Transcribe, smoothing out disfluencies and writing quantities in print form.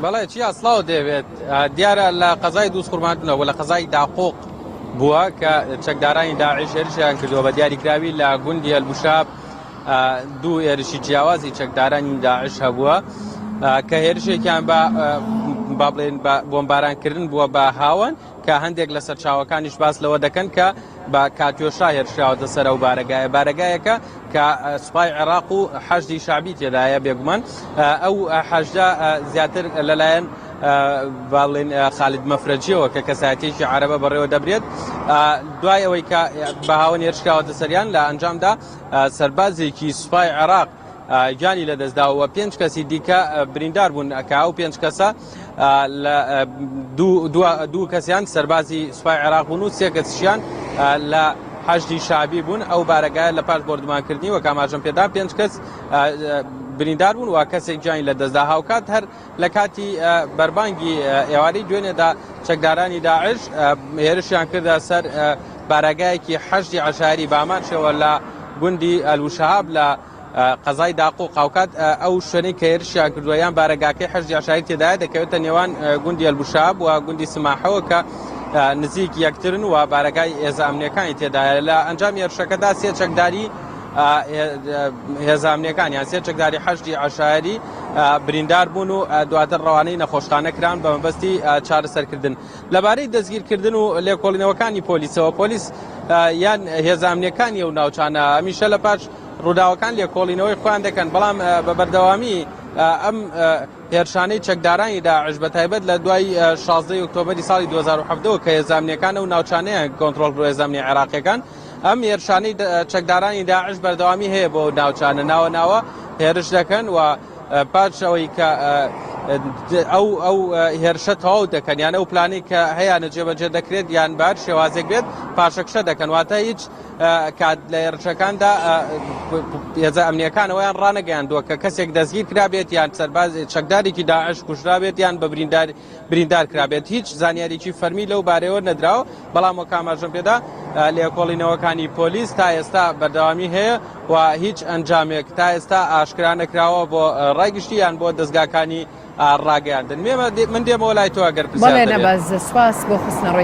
بەڵێ چی ئەسڵاو دەوێت دیارە لە قەزای دووس قورماندنەوە لە قەزای داقۆق بووە کە چەکدارانی داعش هێرشیان کردووە بە دیاریکراوی لە گوندی ئەلبوشاب دوو هێرشی جیاوازی چەکدارانی داعش هەبووە کە هێرشێکیان با بڵێن بۆمبارانکردن بووە بە هاون کە هەندێک لە سەرچاوەکانیش باس لەوە دەکەن کە بە کاتێشا هێرشراوەتە سەر ئەو بارەگایەکە کە سوپای عێراق و حەشدی شعبی تێدایە بێگومان ئەو حەشدا زیاتر لەلایەن باڵێن خالید مەفرەجیەوە کە کەسایەتێکی عەرەبە بەڕێوە دەبرێت دوای ئەوەی کە بە هاون هێرشراوەتە سەریان لە ئەنجامدا سەربازێکی سوپای عێراق گیانی لەدەستداوە 5 کەسی دیکە بریندار بوون کە ئەو 5 کەسە دوو کەسیان سەربازی سوپای عێراق بوون و 3 کەسیان لە حەشدی شعبی بوون ئەو بارەگایە لە پاش بۆردمانکردنیوە کە ئاماژەم پێدا 5 کەس بریندار بوون و کەسێک گیانی لەدەستدا هاوکات هەر لە کاتی بەربانگی ئێوارەی دوێنێدا چەکدارانی داعش هێرشیان کردە سەر بارەگایەکی حەشدی عەشایری بامان شێوە لە گوندی ئەلبوشاب لە قەزای داقۆ قاوکات ئەو شوێنەی کە هێرشیان کردووە یان بارەگاکەی حەشدی عەشایری تێدایە دەکەوێتە نێوان گوندی ئەلبوشاب و گوندی سماحەوە کە نزیک یەکترن و بارەگای هێزە ئەمنیەکانی تێدایە لە ئەنجامی هێرشەکەدا 3 چەکداری هێزە ئەمنیەکانیان 3 چەکداری حەشدی عەشایری بریندار بوون و دواتر ڕەوانەی نەخۆشخانە کران بە مەبەستی چارەسەرکردن لەبارەی دەستگیرکردن و لێکۆڵینەوەکانی پۆلیسەوە پۆلیس یان هێزە ئەمنیەکانی ئەو ناوچانە هەمیشە لە پاش ڕووداوەکان لێکۆڵینەوەی خۆیان دەکەن بەڵام بە بەردەوامی ئەم هێرشانەی چەکدارانی داعش بە تایبەت لە دوای 16 ئۆکتۆبەری ساڵی 2017 کە هێزە ئەمنیەکان و ناوچانەیە کۆنتڕۆڵ بۆ هێزە ئەمنی عێراقیەکان ئەم هێرشانەی چەکدارانی داعش بەردەوامی هەیە بۆ ناوچانە ناوە هێرش دەکەن و پاش ئەوەی کە ئەو هێرشە تەواو دەکەن یان ئەو پلانەی کە هەیەە جێبەجێ دەکرێت یان بار شێوازێک بێت پاشەکشە دەکەن واتە هیچ کات لە هێرشەکاندا هێزە ئەمنیەکانەوەیان ڕانەگەیاندووە کە کەسێک دەستگیر کرابێت یان سەرباز چەکدارێکی داعش کوژرابێت یان بە بریندار کرابێت هیچ زانیاریی فەرمی لەو بارەوە نەدراوە بەڵام وەک ئاماژەم پێدا لێکۆڵینەوەکانی پۆلیس تا ئێستا بەردەوامی هەیە و هیچ ئەنجامێک تا ئێستا ئاشکرا نەکراوە بۆ ڕایگشتی یان بۆ دەستگاکانی ڕاگەیاندن من دێمەوە لای تۆ ئەگەر پرسیار بەڵێ نەباز سوپاس بۆ خستنەڕۆی